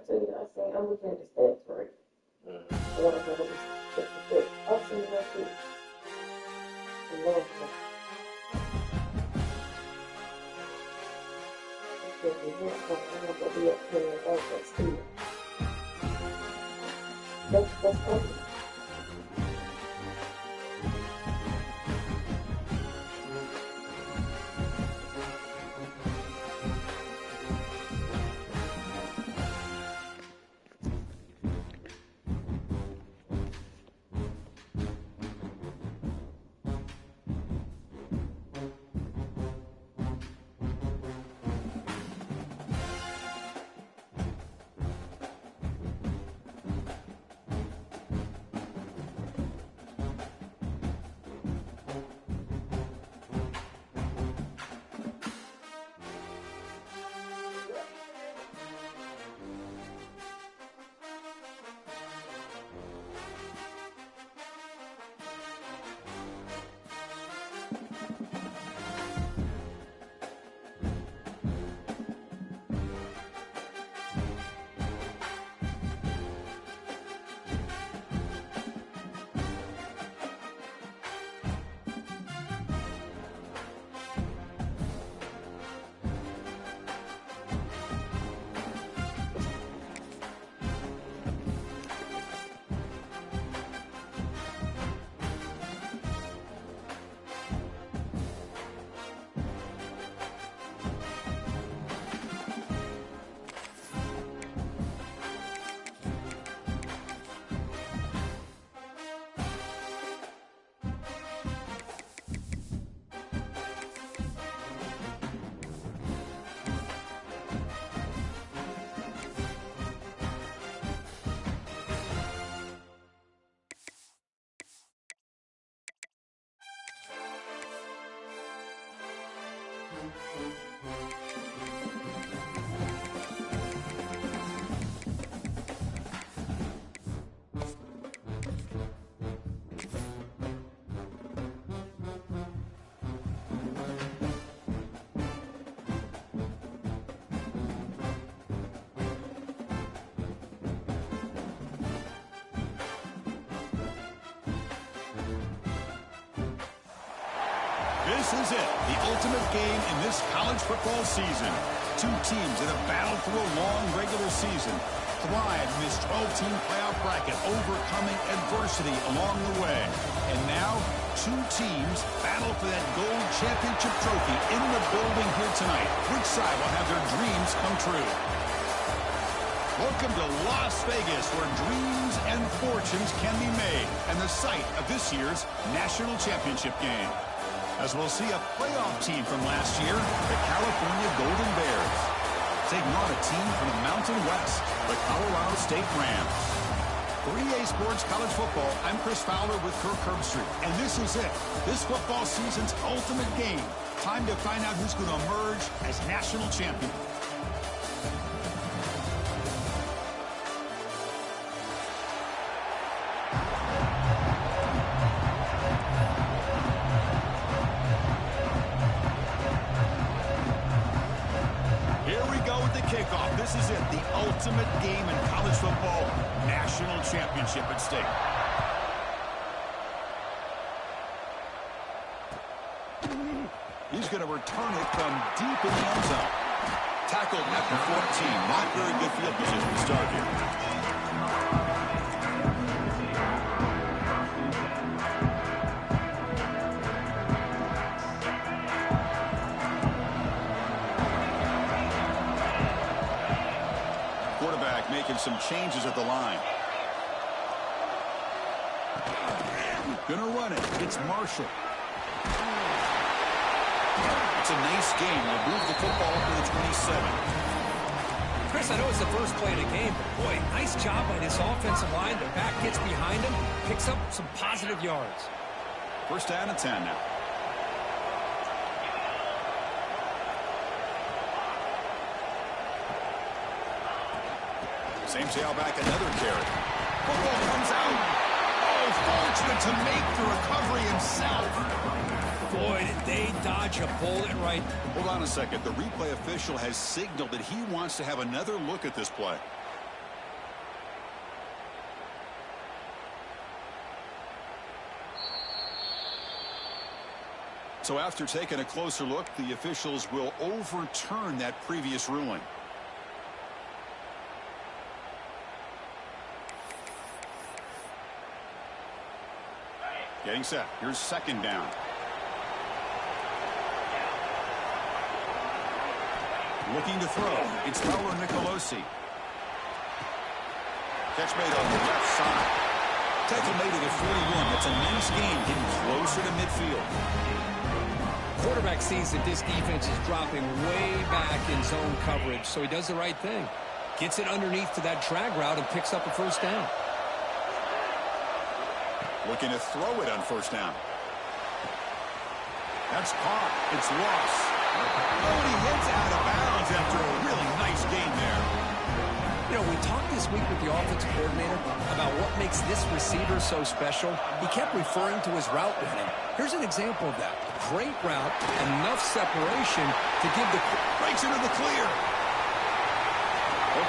tell you, I'm looking at the stats right. I want to go check the stats. I've seen that shit a long time. Because the next one, I'm not going to be up playing about that still. That's perfect. This is it, the ultimate game in this college football season. Two teams that have battled through a long regular season, thrived in this 12-team playoff bracket, overcoming adversity along the way. And now, two teams battle for that gold championship trophy in the building here tonight. Which side will have their dreams come true? Welcome to Las Vegas, where dreams and fortunes can be made, and the site of this year's national championship game. As we'll see a playoff team from last year, the California Golden Bears, taking on a team from the Mountain West, the Colorado State Rams. For EA Sports College Football, I'm Chris Fowler with Kirk Herbstreit, and this is it, this football season's ultimate game. Time to find out who's going to emerge as national champion. Kickoff. This is it, the ultimate game in college football, national championship at stake. He's going to return it from deep in the end zone. Tackled at the 14. Not very good field position to start here. Making some changes at the line. Gonna run it. It's Marshall. It's a nice game. They'll move the football up to the 27. Chris, I know it's the first play of the game, but boy, nice job by this offensive line. The back gets behind him, picks up some positive yards. First down and 10 now. Same tailback, another carry. Football comes out. Oh, fortunate to make the recovery himself. Boy, did they dodge a bullet right. Hold on a second. The replay official has signaled that he wants to have another look at this play. So after taking a closer look, the officials will overturn that previous ruling. Getting set. Here's second down. Looking to throw. It's Nicolosi. Catch made on the left side. Tackle made at the 41. That's a nice game, getting closer to midfield. Quarterback sees that this defense is dropping way back in zone coverage, so he does the right thing. Gets it underneath to that drag route and picks up a first down. Looking to throw it on first down. That's caught. It's lost. Oh, and he heads out of bounds after a really nice game there. You know, we talked this week with the offensive coordinator about what makes this receiver so special. He kept referring to his route running. Here's an example of that. Great route, enough separation to give the... Breaks into the clear.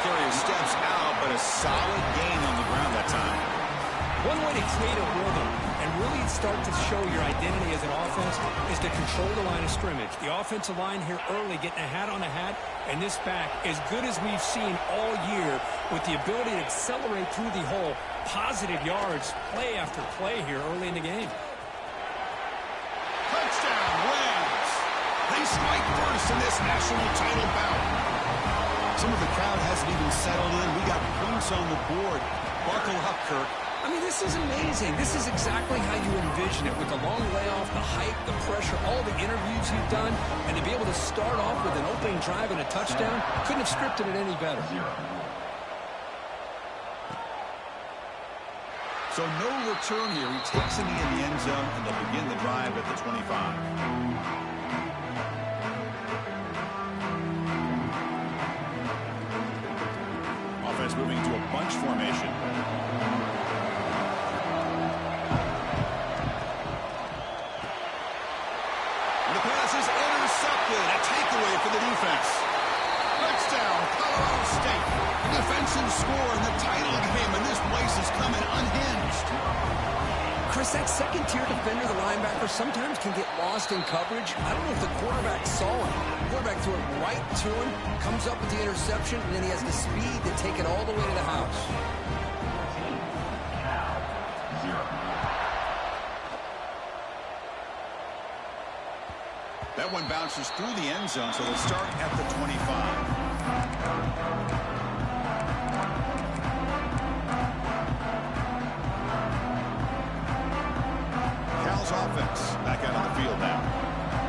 Carrier steps out, but a solid gain on the ground that time. One way to create a rhythm and really start to show your identity as an offense is to control the line of scrimmage. The offensive line here early getting a hat on a hat, and this back as good as we've seen all year with the ability to accelerate through the hole. Positive yards, play after play here early in the game. Touchdown, Rams. They strike first in this national title bout. Some of the crowd hasn't even settled in. We got points on the board. Buckle up, Kirk. I mean, this is amazing. This is exactly how you envision it, with the long layoff, the hype, the pressure, all the interviews you've done, and to be able to start off with an opening drive and a touchdown, couldn't have scripted it any better. So no return here. He takes it in the end zone, and they'll begin the drive at the 25. Offense moving to a bunch formation. And the pass is intercepted. A takeaway for the defense. Touchdown, Colorado State. A defensive score in the title game, and this place is coming unhinged. Chris, that second-tier defender, the linebacker, sometimes can get lost in coverage. I don't know if the quarterback saw it. The quarterback threw it right to him, comes up with the interception, and then he has the speed to take it all the way to the house. That one bounces through the end zone, so they'll start at the 25. Offense back out on the field now.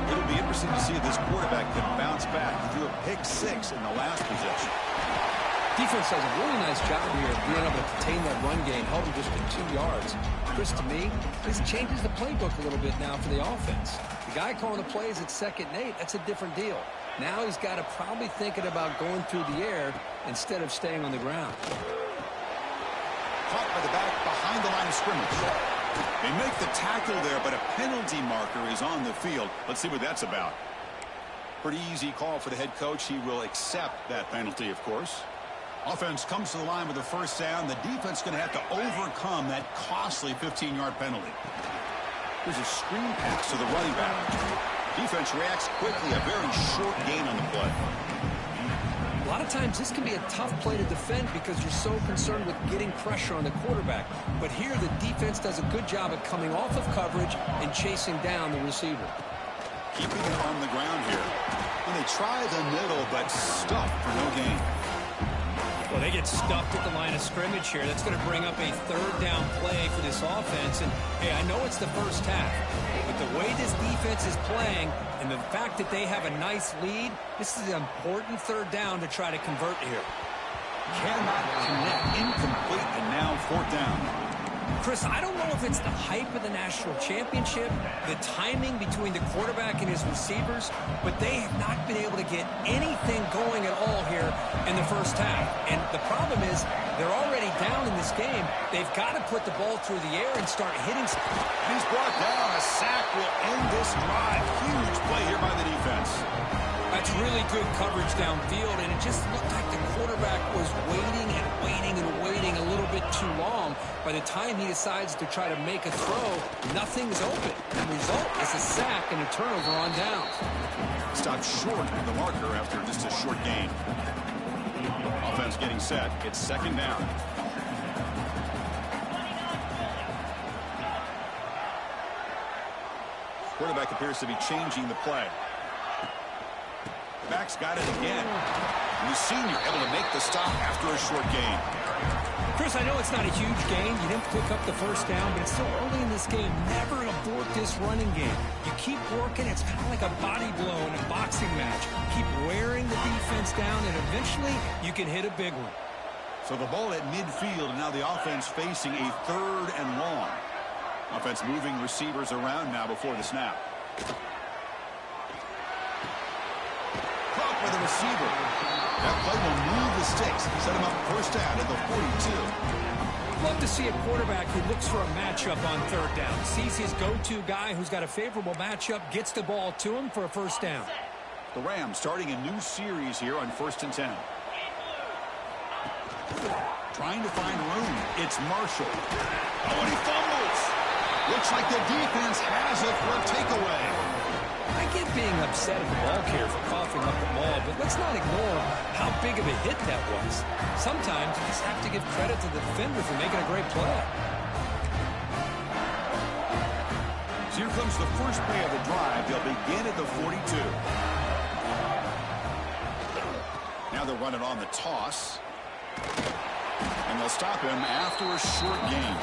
It'll be interesting to see if this quarterback can bounce back. He threw a pick six in the last possession. Defense does a really nice job here of being able to contain that run game, held him just to 2 yards. Chris, to me, this changes the playbook a little bit now for the offense. The guy calling the plays at 2nd and 8, that's a different deal. Now he's got to probably thinking about going through the air instead of staying on the ground. Caught by the back behind the line of scrimmage. They make the tackle there, but a penalty marker is on the field. Let's see what that's about. Pretty easy call for the head coach. He will accept that penalty, of course. Offense comes to the line with a first down. The defense is going to have to overcome that costly 15-yard penalty. There's a screen pass to the running back. Defense reacts quickly. A very short gain on the play. A lot of times this can be a tough play to defend because you're so concerned with getting pressure on the quarterback. But here the defense does a good job at coming off of coverage and chasing down the receiver. Keeping it on the ground here. And they try the middle, but stuffed for no gain. Well, they get stuffed at the line of scrimmage here. That's going to bring up a 3rd down play for this offense. And, hey, I know it's the first half, but the way this defense is playing and the fact that they have a nice lead, this is an important 3rd down to try to convert here. Cannot connect. Incomplete, and now 4th down. Chris, I don't know if it's the hype of the national championship, the timing between the quarterback and his receivers, but they have not been able to get anything going at all here in the first half. And the problem is they're already down in this game. They've got to put the ball through the air and start hitting. He's brought down. A sack will end this drive. Huge play here by the defense. That's really good coverage downfield, and it just looked like the quarterback was waiting and waiting and waiting a little bit too long. By the time he decides to try to make a throw, nothing's open. The result is a sack and a turnover on downs. Stopped short of the marker after just a short gain. Offense getting set. It's second down. Quarterback appears to be changing the play. Back's got it again. And the senior able to make the stop after a short gain. Chris, I know it's not a huge gain. You didn't pick up the first down, but it's still early in this game. Never abort this running game. You keep working. It's kind of like a body blow in a boxing match. Keep wearing the defense down, and eventually you can hit a big one. So the ball at midfield, and now the offense facing a 3rd and long. Offense moving receivers around now before the snap. Caught by the receiver. That play will move the sticks. Set him up first down at the 42. Love to see a quarterback who looks for a matchup on 3rd down. Sees his go-to guy who's got a favorable matchup, gets the ball to him for a first down. The Rams starting a new series here on 1st and 10. Trying to find room. It's Marshall. Oh, and he fumbles. Looks like the defense has it for a takeaway. I get being upset at the ball carrier for coughing up the ball, but let's not ignore how big of a hit that was. Sometimes you just have to give credit to the defender for making a great play. So here comes the first play of the drive. They'll begin at the 42. Now they're running on the toss. And they'll stop him after a short gain.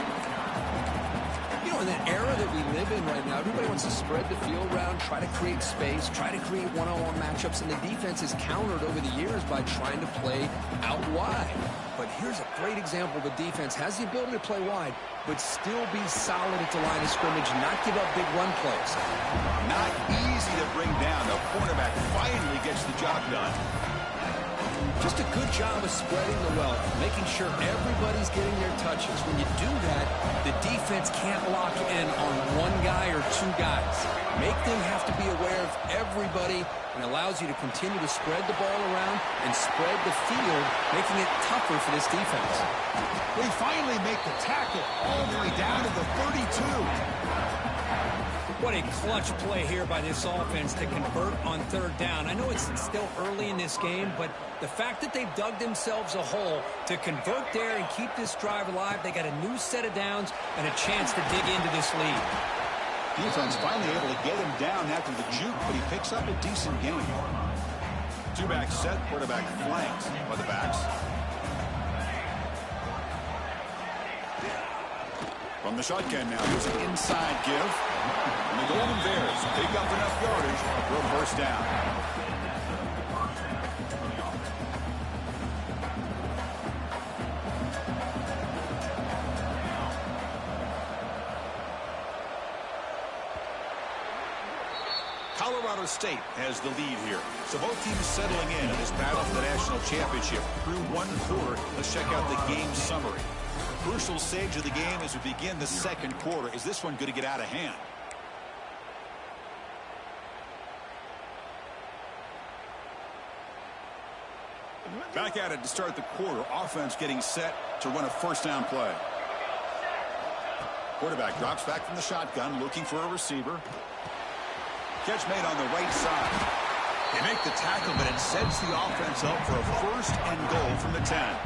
You know, in that era that we live in right now, everybody wants to spread the field around, try to create space, try to create one-on-one matchups, and the defense is countered over the years by trying to play out wide. But here's a great example. The defense has the ability to play wide, but still be solid at the line of scrimmage, not give up big run plays. Not easy to bring down. The cornerback finally gets the job done. Just a good job of spreading the wealth, making sure everybody's getting their touches. When you do that, the defense can't lock in on one guy or 2 guys. Make them have to be aware of everybody, and allows you to continue to spread the ball around and spread the field, making it tougher for this defense. They finally make the tackle all the way down to the 32. What a clutch play here by this offense to convert on 3rd down. I know it's still early in this game, but the fact that they've dug themselves a hole to convert there and keep this drive alive, they got a new set of downs and a chance to dig into this lead. Defense finally able to get him down after the juke, but he picks up a decent gain. 2-back set, quarterback flanked by the backs. From the shotgun now, here's an inside give. And the Golden Bears pick up enough yardage for a first down. Colorado State has the lead here. So both teams settling in this battle for the national championship through 1 quarter. Let's check out the game summary. Crucial stage of the game as we begin the 2nd quarter. Is this one going to get out of hand? Back at it to start the quarter. Offense getting set to run a first down play. Quarterback drops back from the shotgun, looking for a receiver. Catch made on the right side. They make the tackle, but it sets the offense up for a 1st and goal from the 10.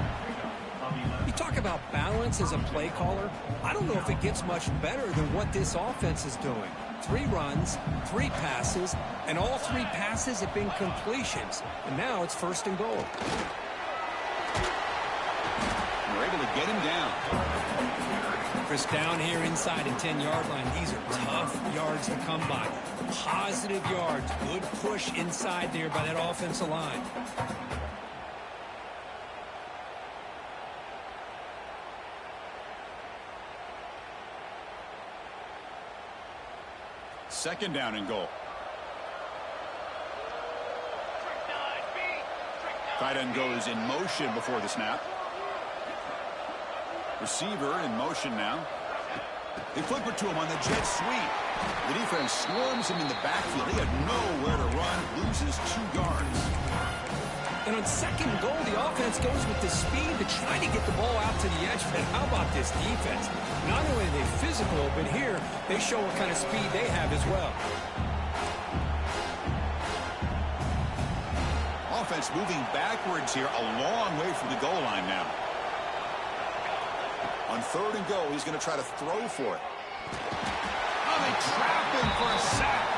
You talk about balance as a play caller. I don't know if it gets much better than what this offense is doing. 3 runs, 3 passes, and all 3 passes have been completions. And now it's 1st and goal. We're able to get him down. Chris, down here inside the 10-yard line, these are tough yards to come by. Positive yards. Good push inside there by that offensive line. Second down and goal. Tight end goes in motion before the snap. Receiver in motion now. They flip it to him on the jet sweep. The defense swarms him in the backfield. He had nowhere to run. Loses 2 yards. And on second and goal, the offense goes with the speed to try to get the ball out to the edge. But how about this defense? Not only are they physical, but here they show what kind of speed they have as well. Offense moving backwards here, a long way from the goal line now. On third and goal, he's going to try to throw for it. Oh, they trap him for a sack.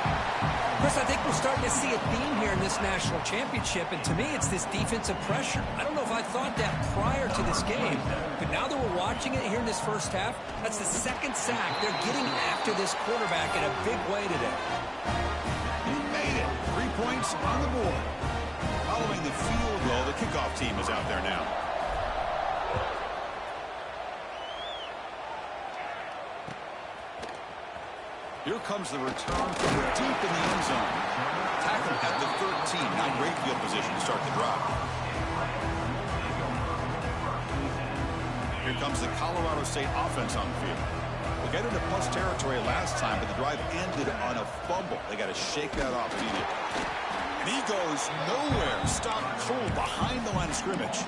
Chris, I think we're starting to see a theme here in this national championship, and to me, it's this defensive pressure. I don't know if I thought that prior to this game, but now that we're watching it here in this first half, that's the second sack. They're getting after this quarterback in a big way today. He made it. 3 points on the board. Following the field goal, the kickoff team is out there now. Here comes the return from deep in the end zone. Tackle at the 13. Not great field position to start the drive. Here comes the Colorado State offense on the field. They got into plus territory last time, but the drive ended on a fumble. They got to shake that off immediately. And he goes nowhere. Stopped cold behind the line of scrimmage.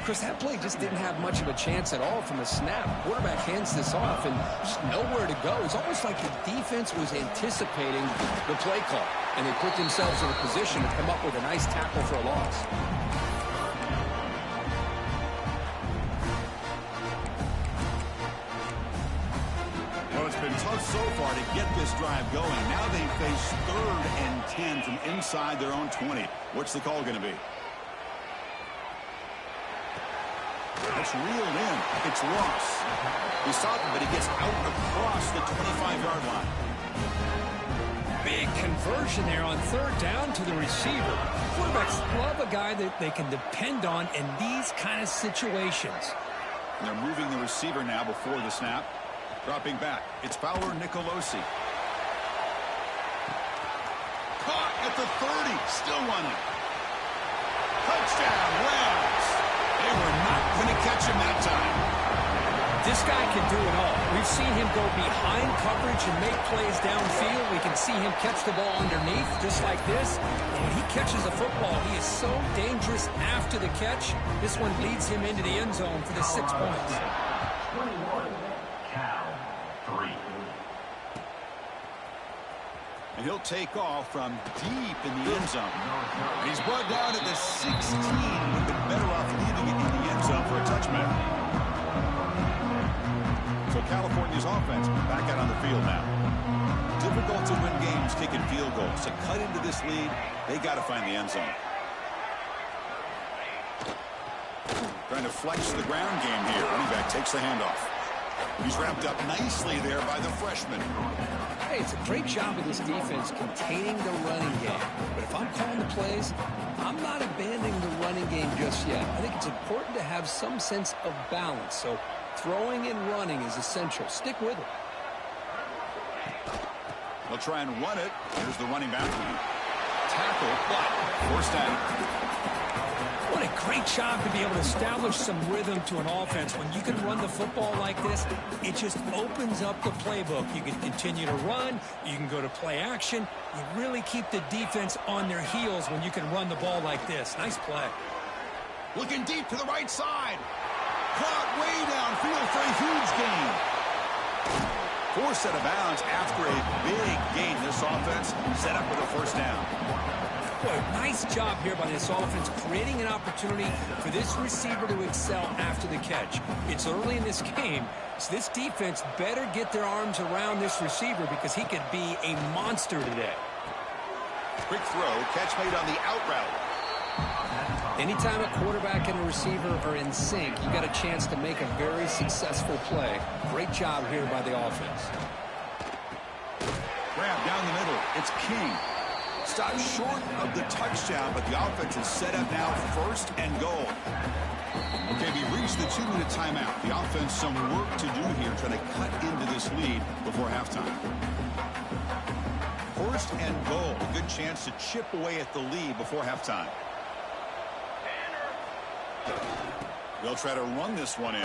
Chris, that play just didn't have much of a chance at all from the snap. Quarterback hands this off and just nowhere to go. It's almost like the defense was anticipating the play call, and they put themselves in a position to come up with a nice tackle for a loss. Well, it's been tough so far to get this drive going. Now they face 3rd and 10 from inside their own 20. What's the call going to be? That's reeled in. It's Ross. He stopped him, but he gets out across the 25-yard line. Big conversion there on third down to the receiver. Quarterbacks love a guy that they can depend on in these kind of situations. And they're moving the receiver now before the snap. Dropping back. It's Fowler Nicolosi. Caught at the 30. Still running. Touchdown, Rams. They were not going to catch him that time. This guy can do it all. We've seen him go behind coverage and make plays downfield. We can see him catch the ball underneath just like this. And when he catches the football, he is so dangerous after the catch. This one leads him into the end zone for the 6 points. 21, Cal 3. And he'll take off from deep in the end zone. And he's brought down at the 16. Would have been better off leaving it in the end zone for a touchback. So California's offense back out on the field now. Difficult to win games kicking field goals. To cut into this lead, they got to find the end zone. Trying to flex the ground game here. Running back takes the handoff. He's wrapped up nicely there by the freshman. Hey, it's a great job of this defense containing the running game. But if I'm calling the plays, I'm not abandoning the running game just yet. I think it's important to have some sense of balance. So throwing and running is essential. Stick with it. They'll try and run it. Here's the running back. Tackle, but forced down. What a great job to be able to establish some rhythm to an offense. When you can run the football like this, it just opens up the playbook. You can continue to run. You can go to play action. You really keep the defense on their heels when you can run the ball like this. Nice play. Looking deep to the right side. Caught way downfield for a huge gain. Forced out of bounds after a big gain. This offense set up with a first down. Boy, nice job here by this offense, creating an opportunity for this receiver to excel after the catch. It's early in this game, so this defense better get their arms around this receiver because he could be a monster today. Quick throw, catch made on the out route. Anytime a quarterback and a receiver are in sync, you got a chance to make a very successful play. Great job here by the offense. Grab down the middle. It's King. Stopped short of the touchdown, but the offense is set up now, 1st and goal. Okay, we reached the 2-minute timeout. The offense some work to do here, trying to cut into this lead before halftime. 1st and goal, a good chance to chip away at the lead before halftime. They'll try to run this one in.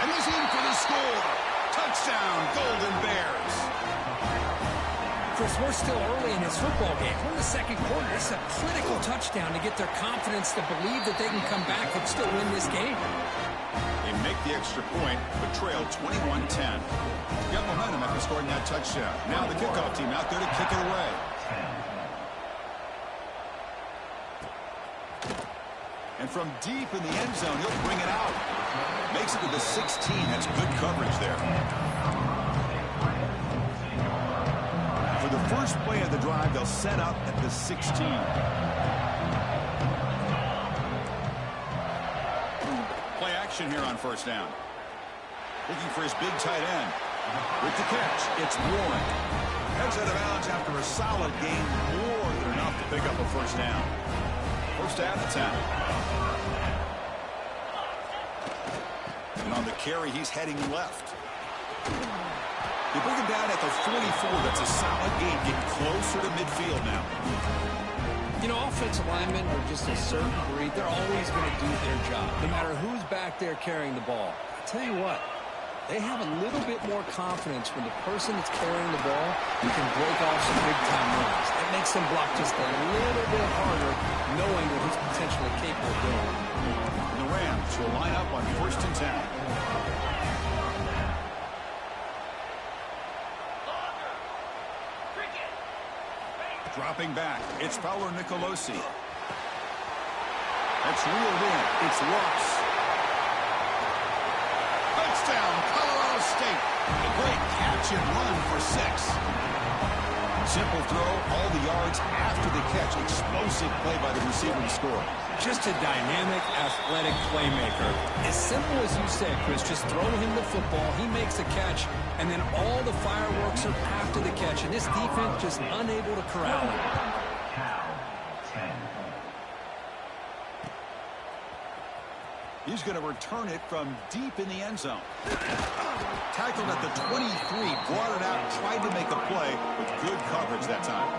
And he's in for the score. Touchdown, Golden Bears. Chris, we're still early in this football game. We're in the second quarter. This is a critical touchdown to get their confidence to believe that they can come back and still win this game. They make the extra point, but trail 21-10. Got momentum after scoring that touchdown. Now the kickoff team out there to kick it away. And from deep in the end zone, he'll bring it out. Makes it to the 16. That's good coverage there. For the first play of the drive, they'll set up at the 16. Play action here on first down. Looking for his big tight end. With the catch, it's Warren. Heads out of bounds after a solid game, more than enough to pick up a first down. First down at 10. And on the carry, he's heading left. They bring him down at the 44. That's a solid gain. Get closer to midfield now. You know, offensive linemen are just a certain breed. They're always going to do their job, no matter who's back there carrying the ball. I tell you what, they have a little bit more confidence when the person that's carrying the ball can break off some big-time runs. That makes them block just a little bit harder, knowing what he's potentially capable of doing. The Rams will line up on 1st and 10. Dropping back, it's Fowler Nicolosi. That's reeled in. It's Ross. Touchdown, Colorado State. A great catch and run for 6. Simple throw, all the yards after the catch. Explosive play by the receiver to score. Just a dynamic, athletic playmaker. As simple as you said, Chris, just throw him the football, he makes a catch, and then all the fireworks are after the catch, and this defense just unable to corral him. He's going to return it from deep in the end zone. Tackled at the 23, brought it out, tried to make a play with good coverage that time.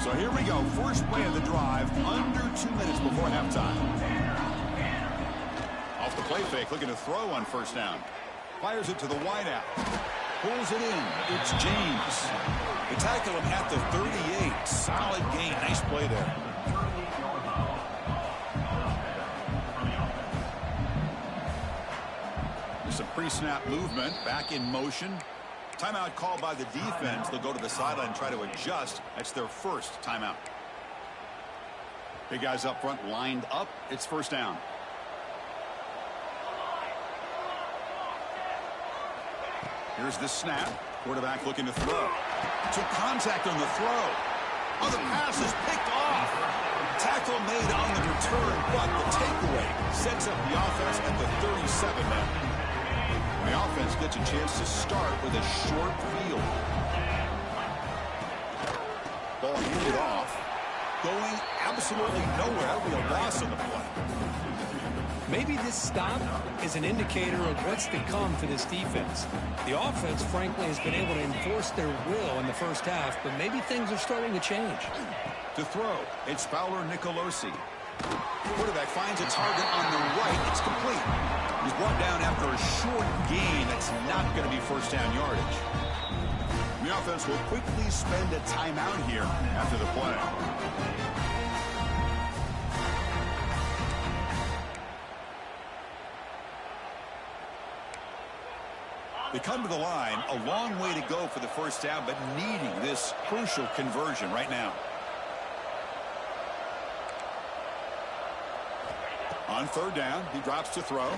So here we go. First play of the drive, under 2 minutes before halftime. Off the play fake, looking to throw on first down. Fires it to the wideout. Pulls it in. It's James. They tackle him at the 38. Solid gain. Nice play there. There's a pre-snap movement. Back in motion. Timeout called by the defense. They'll go to the sideline and try to adjust. That's their first timeout. Big guys up front lined up. It's first down. Here's the snap. Quarterback looking to throw. Took contact on the throw. Oh, the pass is picked off. Tackle made on the return, but the takeaway sets up the offense at the 37 now. The offense gets a chance to start with a short field. Ball handed off. Going absolutely nowhere. That'll be a loss on the play. Maybe this stop is an indicator of what's to come for this defense. The offense, frankly, has been able to enforce their will in the first half, but maybe things are starting to change. To throw, it's Fowler Nicolosi. Quarterback finds a target on the right. It's complete. He's brought down after a short gain. That's not going to be first down yardage. The offense will quickly spend a timeout here after the play. They come to the line, a long way to go for the first down, but needing this crucial conversion right now. On third down, he drops to throw.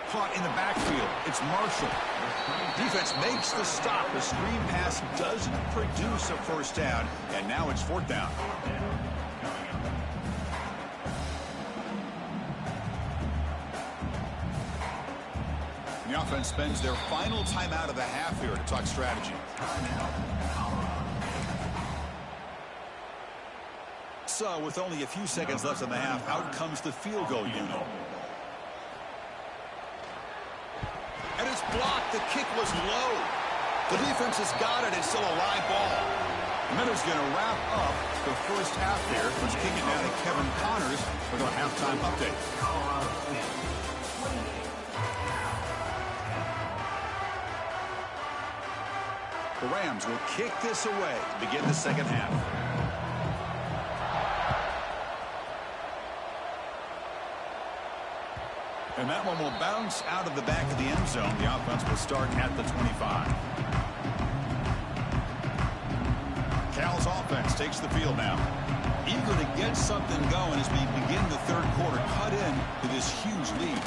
Caught in the backfield. It's Marshall. Defense makes the stop. The screen pass doesn't produce a first down, and now it's fourth down. The offense spends their final timeout of the half here to talk strategy. So, with only a few seconds left in the half, out comes the field goal unit. And it's blocked. The kick was low. The defense has got it. It's still a live ball. Miller's going to wrap up the first half here. Let's kick it down to Kevin Connors with our halftime update. The Rams will kick this away to begin the second half. And that one will bounce out of the back of the end zone. The offense will start at the 25. Cal's offense takes the field now. Eager to get something going as we begin the third quarter. Cut in to this huge lead.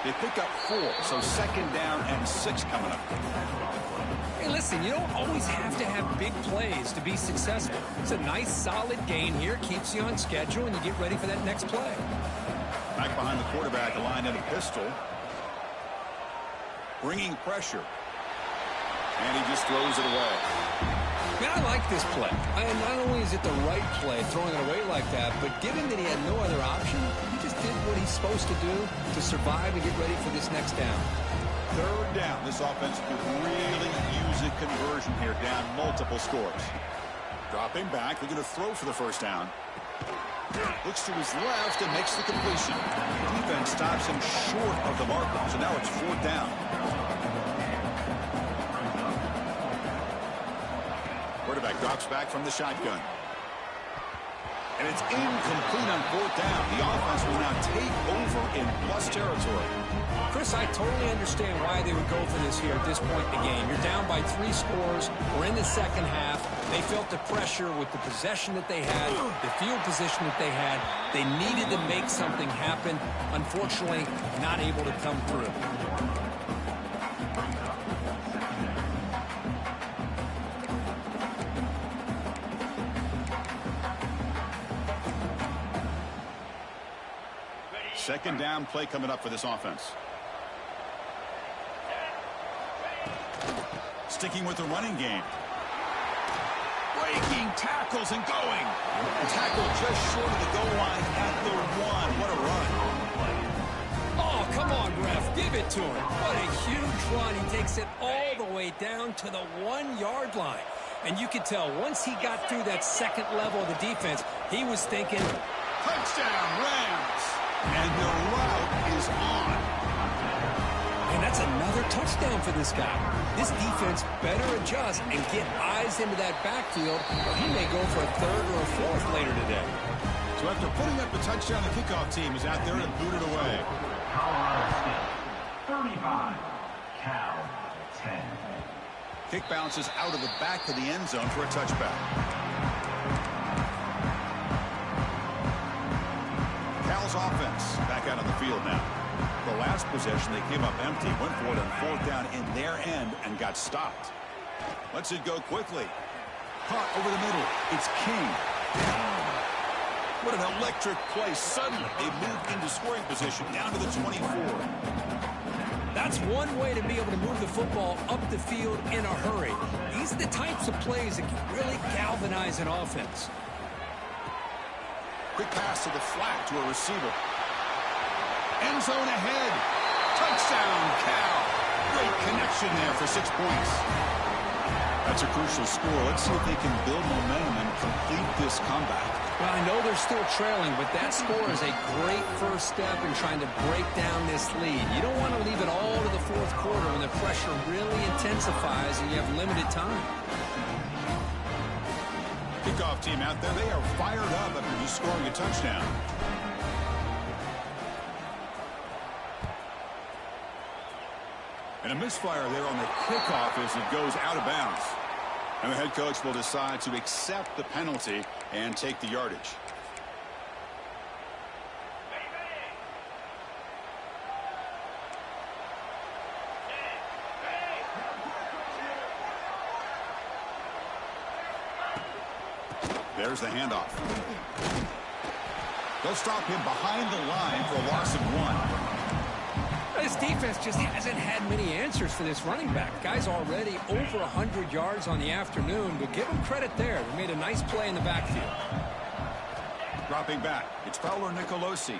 They pick up 4, so second down and 6 coming up. Hey, listen, you don't always have to have big plays to be successful. It's a nice, solid gain here. Keeps you on schedule, and you get ready for that next play. Back behind the quarterback, aligned in a pistol. Bringing pressure. And he just throws it away. Man, I like this play. And not only is it the right play, throwing it away like that, but given that he had no other option, he just did what he's supposed to do to survive and get ready for this next down. Third down. This offense could really use a conversion here, down multiple scores. Dropping back. They're going to throw for the first down. Looks to his left and makes the completion. Defense stops him short of the marker, so now it's 4th down. Quarterback drops back from the shotgun. And it's incomplete on 4th down. The offense will now take over in plus territory. Chris, I totally understand why they would go for this here at this point in the game. You're down by 3 scores. We're in the second half. They felt the pressure with the possession that they had, the field position that they had. They needed to make something happen. Unfortunately, not able to come through. Second down play coming up for this offense. Sticking with the running game. Breaking tackles and going. Tackle just short of the goal line at the 1. What a run. Oh, come on, ref. Give it to him. What a huge run. He takes it all the way down to the 1-yard line. And you could tell once he got through that second level of the defense, he was thinking, touchdown, Rams. And the route is on. And that's another touchdown for this guy. This defense better adjust and get eyes into that backfield, or he may go for a 3rd or a 4th later today. So after putting up a touchdown, the kickoff team is out there to boot it away. 35. Cal 10. Kick bounces out of the back of the end zone for a touchback. Cal's offense back out on the field now. The last possession, they came up empty, went for it on 4th down in their end and got stopped. Lets it go quickly. Caught over the middle. It's King. What an electric play. Suddenly, they moved into scoring position down to the 24. That's one way to be able to move the football up the field in a hurry. These are the types of plays that can really galvanize an offense. Quick pass to the flat to a receiver. End zone ahead. Touchdown, Cal. Great connection there for 6 points. That's a crucial score. Let's see if they can build momentum and complete this comeback. Well, I know they're still trailing, but that score is a great first step in trying to break down this lead. You don't want to leave it all to the 4th quarter when the pressure really intensifies and you have limited time. Kickoff team out there, they are fired up after just scoring a touchdown. And a misfire there on the kickoff as it goes out of bounds. And the head coach will decide to accept the penalty and take the yardage. There's the handoff. They'll stop him behind the line for a loss of 1. This defense just hasn't had many answers for this running back. Guy's already over 100 yards on the afternoon, but give him credit there. They made a nice play in the backfield. Dropping back, it's Fowler Nicolosi.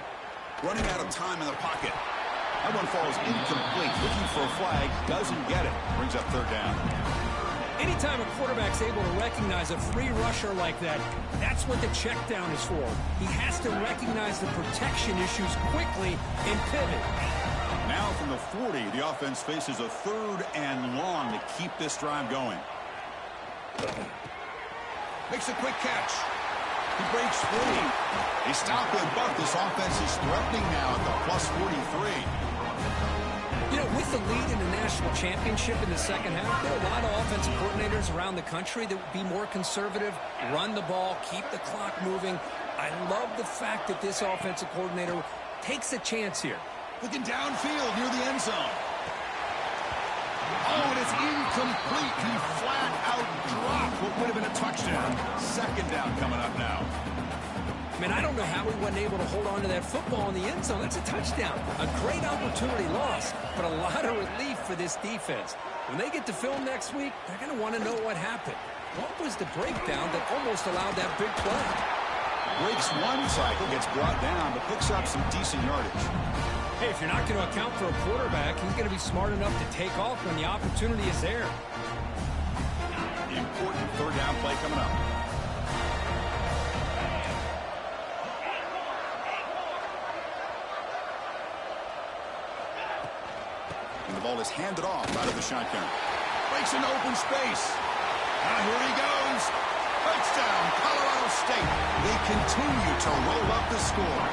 Running out of time in the pocket. That one falls incomplete. Looking for a flag, doesn't get it. Brings up 3rd down. Anytime a quarterback's able to recognize a free rusher like that, that's what the check down is for. He has to recognize the protection issues quickly and pivot. Now from the 40, the offense faces a 3rd and long to keep this drive going. Makes a quick catch. He breaks free. They stop with Buck. This offense is threatening now at the plus 43. You know, with the lead in the national championship in the second half, there are a lot of offensive coordinators around the country that would be more conservative, run the ball, keep the clock moving. I love the fact that this offensive coordinator takes a chance here. Looking downfield near the end zone. Oh, and it's incomplete. He flat out dropped what would have been a touchdown. 2nd down coming up now. I mean, I don't know how he wasn't able to hold on to that football in the end zone. That's a touchdown. A great opportunity lost, but a lot of relief for this defense. When they get to film next week, they're going to want to know what happened. What was the breakdown that almost allowed that big play? Breaks one cycle, gets brought down, but picks up some decent yardage. Hey, if you're not going to account for a quarterback, he's going to be smart enough to take off when the opportunity is there. The important 3rd down play coming up. And the ball is handed off out of the shotgun. Breaks into open space. Now here he goes. Touchdown, Colorado State. They continue to roll up the score.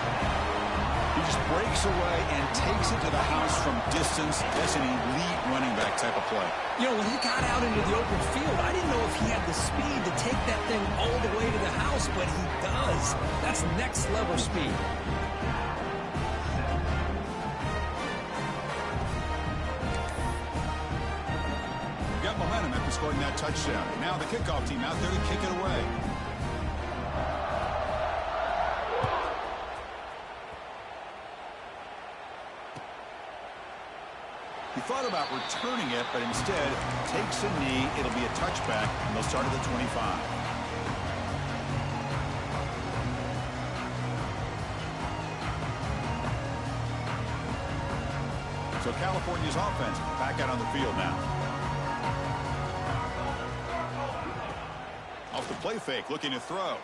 He just breaks away and takes it to the house from distance. That's an elite running back type of play. You know, when he got out into the open field, I didn't know if he had the speed to take that thing all the way to the house, but he does. That's next level speed. Got momentum after scoring that touchdown. Now the kickoff team out there to kick it away. He thought about returning it, but instead takes a knee. It'll be a touchback, and they'll start at the 25. So California's offense back out on the field now. Off the play fake, looking to throw.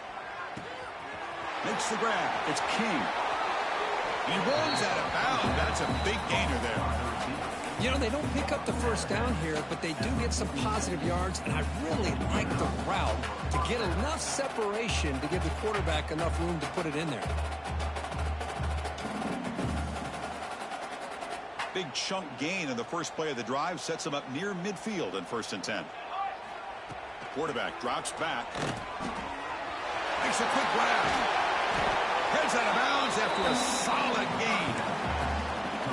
Makes the grab. It's King. He runs out of bounds. That's a big gainer there. You know, they don't pick up the 1st down here, but they do get some positive yards, and I really like the route to get enough separation to give the quarterback enough room to put it in there. Big chunk gain in the first play of the drive sets him up near midfield in 1st and 10. Quarterback drops back. Makes a quick grab. Heads out of bounds after a solid gain.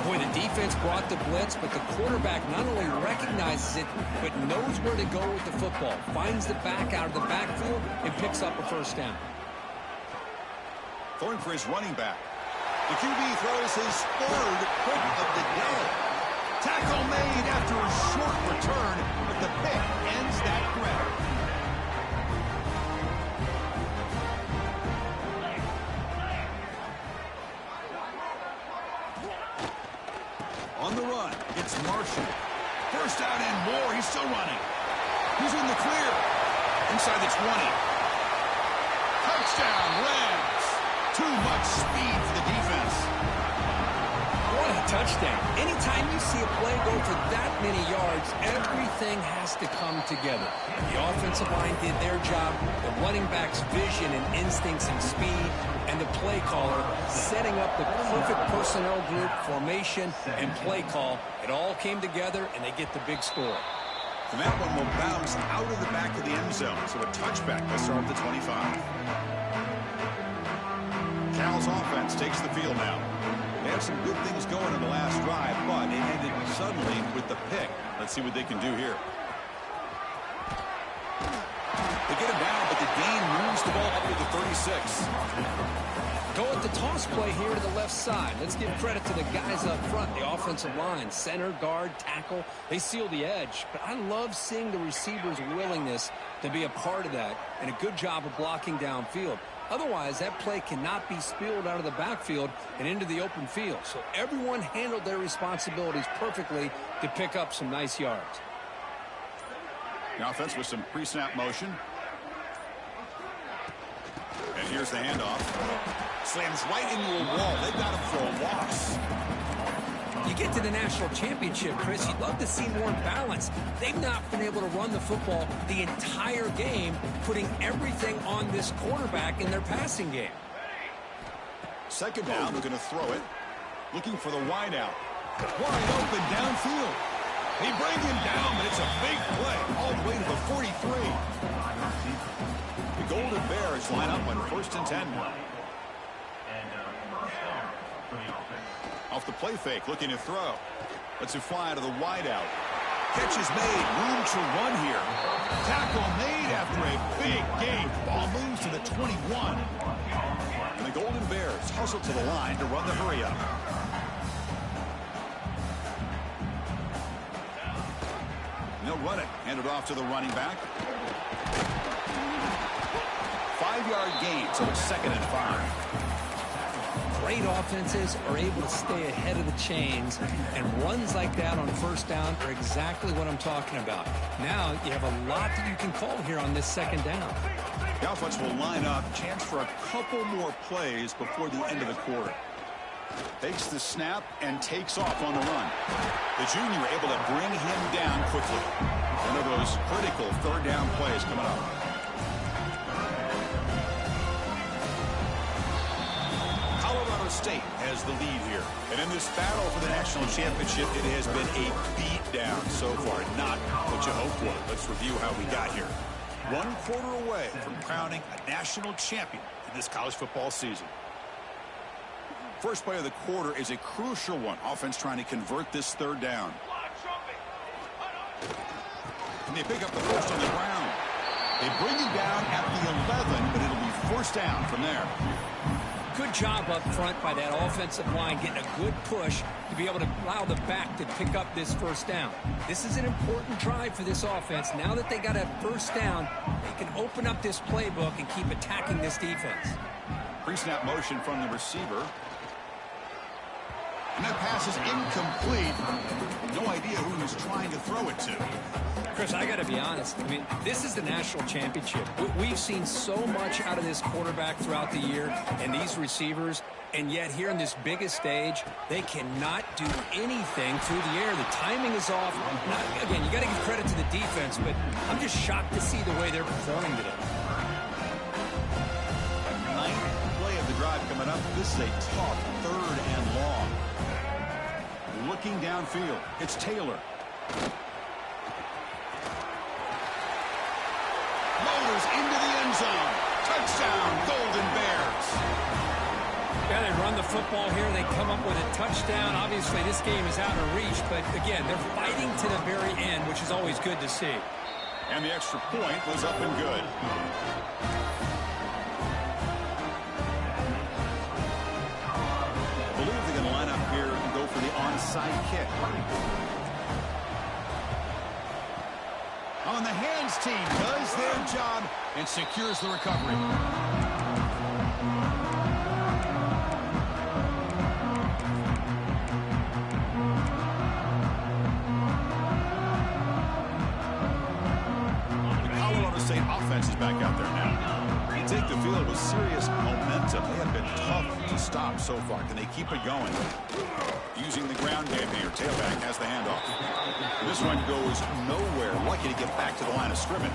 Boy, the defense brought the blitz, but the quarterback not only recognizes it, but knows where to go with the football. Finds the back out of the backfield and picks up a 1st down. Throwing for his running back. The QB throws his 3rd pick of the day. Tackle made after a short return, but the pick ends that grab. On the run, it's Marshall. 1st down and more. He's still running. He's in the clear. Inside the 20. Touchdown, Rams. Too much speed for the defense. What a touchdown. Anytime you see a play go for that many yards, everything has to come together. The offensive line did their job, the running back's vision and instincts and speed, and the play caller setting up the perfect personnel group, formation, and play call. It all came together, and they get the big score. And that one will bounce out of the back of the end zone, so a touchback will start at the 25. Cal's offense takes the field now. They had some good things going in the last drive, but it ended suddenly with the pick. Let's see what they can do here. They get him down, but the gain moves the ball up to the 36. Go with the toss play here to the left side. Let's give credit to the guys up front, the offensive line, center, guard, tackle. They seal the edge, but I love seeing the receiver's willingness to be a part of that and a good job of blocking downfield. Otherwise, that play cannot be spilled out of the backfield and into the open field. So everyone handled their responsibilities perfectly to pick up some nice yards. The offense with some pre-snap motion. And here's the handoff. Slams right into a wall. They've got him for a loss. You get to the national championship, Chris, you'd love to see more balance. They've not been able to run the football the entire game, putting everything on this quarterback in their passing game. Second down, they're going to throw it. Looking for the wideout. Wide open downfield. They bring him down, but it's a big play all the way to the 43. The Golden Bears line up on 1st and 10 now. Off the play fake, looking to throw. Lets it fly to the wideout. Catch is made. Room to run here. Tackle made after a big gain. Ball moves to the 21. And the Golden Bears hustle to the line to run the hurry up. And they'll run it. Hand it off to the running back. 5-yard gain, so it's 2nd and 5. Great offenses are able to stay ahead of the chains, and runs like that on 1st down are exactly what I'm talking about. Now you have a lot that you can call here on this 2nd down. The offense will line up. Chance for a couple more plays before the end of the quarter. Takes the snap and takes off on the run. The junior able to bring him down quickly. One of those critical 3rd down plays coming up. Colorado State has the lead here. And in this battle for the national championship, it has been a beatdown so far. Not what you hoped for. Let's review how we got here. 1 quarter away from crowning a national champion in this college football season. First play of the quarter is a crucial one. Offense trying to convert this 3rd down. And they pick up the first on the ground. They bring him down at the 11, but it'll be 1st down from there. Good job up front by that offensive line, getting a good push to be able to allow the back to pick up this 1st down. This is an important drive for this offense. Now that they got a 1st down, they can open up this playbook and keep attacking this defense. Pre-snap motion from the receiver. And that pass is incomplete. No idea who he's trying to throw it to. Chris, I got to be honest. I mean, this is the national championship. We've seen so much out of this quarterback throughout the year and these receivers, and yet here in this biggest stage, they cannot do anything through the air. The timing is off. Again, you got to give credit to the defense, but I'm just shocked to see the way they're performing today. 9th play of the drive coming up. This is a tough 3rd and long. Looking downfield, it's Taylor. Motors into the end zone. Touchdown, Golden Bears. Yeah, they run the football here. They come up with a touchdown. Obviously, this game is out of reach, but again, they're fighting to the very end, which is always good to see. And the extra point was up and good. I believe they're going to line up here and go for the onside kick. On the hands team does their job and secures the recovery. The Colorado State offense is back out there now. They take the field with serious momentum. They have been tough to stop so far. Can they keep it going? Using the ground game here. Tailback has the handoff. This one goes nowhere. Lucky to get back to the line of scrimmage.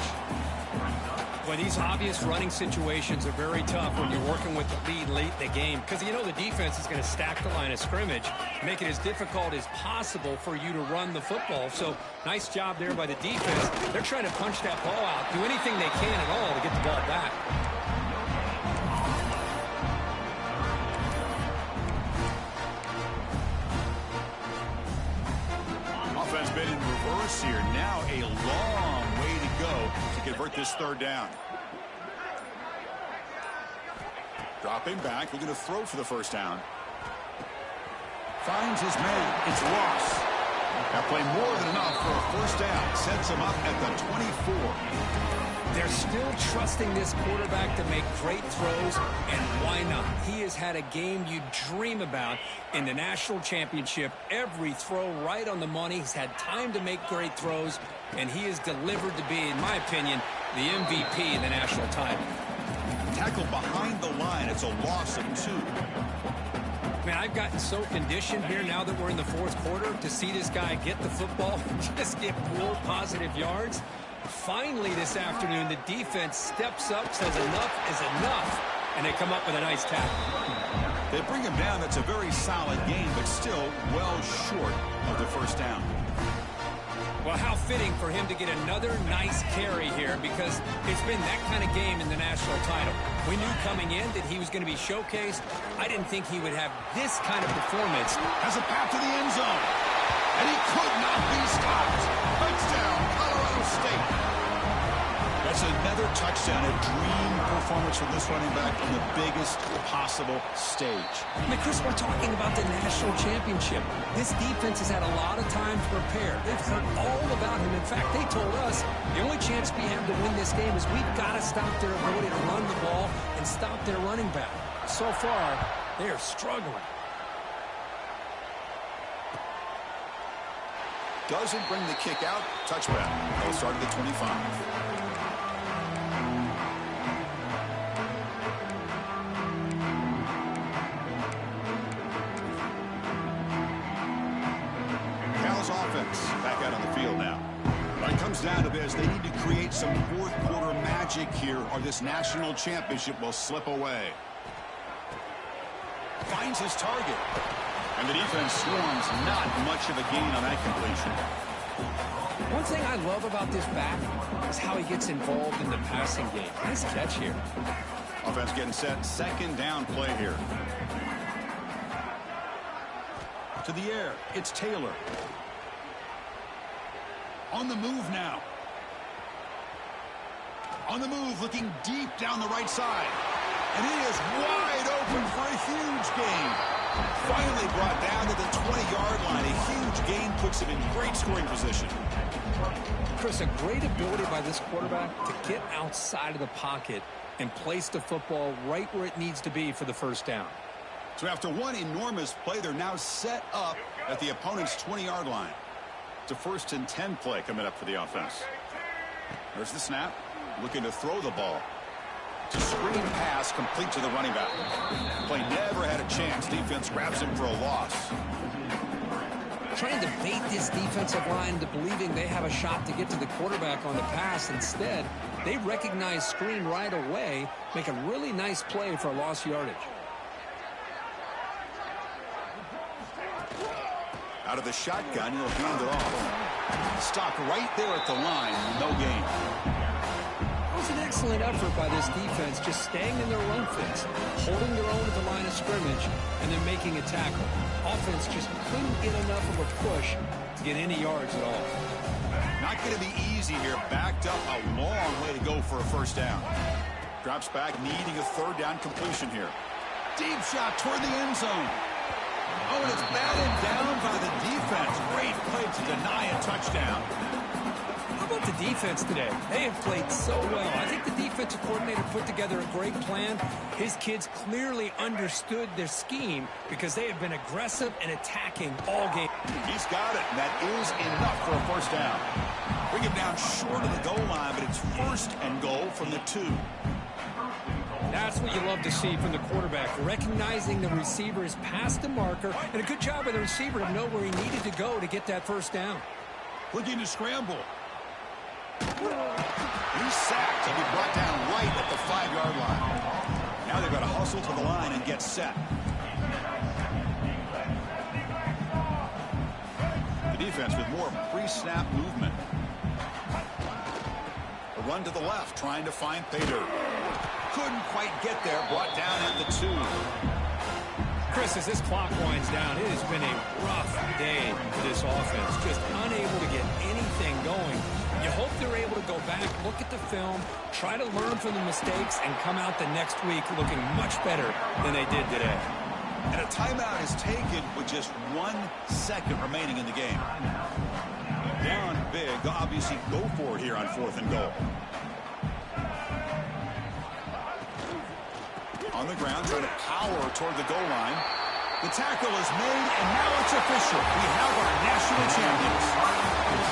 Well, these obvious running situations are very tough when you're working with the lead late in the game, because you know the defense is going to stack the line of scrimmage, make it as difficult as possible for you to run the football. So nice job there by the defense. They're trying to punch that ball out, do anything they can at all to get the ball back. Offense been in reverse here. Now a long way to go to convert this 3rd down. Dropping back, looking to throw for the 1st down. Finds his man. It's Ross. That play more than enough for a first down. Sets him up at the 24. They're still trusting this quarterback to make great throws, and why not? He has had a game you dream about in the national championship. Every throw right on the money. He's had time to make great throws, and he is delivered to be, in my opinion, the MVP in the national title. Tackle behind the line. It's a loss of 2. Man, I've gotten so conditioned here now that we're in the fourth quarter to see this guy get the football and just get more positive yards. Finally this afternoon, the defense steps up, says enough is enough, and they come up with a nice tackle. They bring him down. That's a very solid game, but still well short of the first down. Well, how fitting for him to get another nice carry here, because it's been that kind of game in the national title. We knew coming in that he was going to be showcased. I didn't think he would have this kind of performance. Has a path to the end zone, and he could not be stopped. Touchdown, Colorado State. That's another touchdown, a dream performance from this running back on the biggest possible stage. I mean, Chris, we're talking about the national championship. This defense has had a lot of time to prepare. They've heard all about him. In fact, they told us the only chance we have to win this game is we've got to stop their ability to run the ball and stop their running back. So far, they are struggling. Doesn't bring the kick out. Touchback. They'll start at the 25. Offense back out on the field now. When it comes down to this, they need to create some fourth quarter magic here, or this national championship will slip away. Finds his target, and the defense swarms. Not much of a gain on that completion. One thing I love about this back is how he gets involved in the passing game. Nice catch here. Offense getting set. Second down play here. To the air, it's Taylor. On the move now. On the move, looking deep down the right side. And he is wide open for a huge gain. Finally brought down to the 20-yard line. A huge gain puts him in great scoring position. Chris, a great ability by this quarterback to get outside of the pocket and place the football right where it needs to be for the first down. So after one enormous play, they're now set up at the opponent's 20-yard line. It's a 1st and 10 play coming up for the offense. There's the snap. Looking to throw the ball. It's a screen pass complete to the running back. Play never had a chance. Defense grabs him for a loss. Trying to bait this defensive line into believing they have a shot to get to the quarterback on the pass. Instead, they recognize screen right away, make a really nice play for a lost yardage. Out of the shotgun, he'll hand it off. Stopped right there at the line. No gain. It was an excellent effort by this defense, just staying in their run fits, holding their own at the line of scrimmage, and then making a tackle. Offense just couldn't get enough of a push to get any yards at all. Not going to be easy here. Backed up a long way to go for a first down. Drops back, needing a third down completion here. Deep shot toward the end zone. Oh, and it's batted down by the defense. Great play to deny a touchdown. How about the defense today? They have played so well. I think the defensive coordinator put together a great plan. His kids clearly understood their scheme because they have been aggressive and attacking all game. He's got it, and that is enough for a first down. Bring him down short of the goal line, but it's 1st and goal from the 2. That's what you love to see from the quarterback, recognizing the receiver is past the marker, and a good job by the receiver to know where he needed to go to get that first down. Looking to scramble. He's sacked. He'll be brought down right at the 5-yard line. Now they've got to hustle to the line and get set. The defense with more pre-snap movement. A run to the left, trying to find Pater. Couldn't quite get there, brought down at the 2. Chris, as this clock winds down, it has been a rough day for this offense. Just unable to get anything going. You hope they're able to go back, look at the film, try to learn from the mistakes, and come out the next week looking much better than they did today. And a timeout is taken with just 1 second remaining in the game. Down big. They'll obviously go for it here on 4th and goal. On the ground, trying to power toward the goal line. The tackle is made, and now it's official. We have our national champions.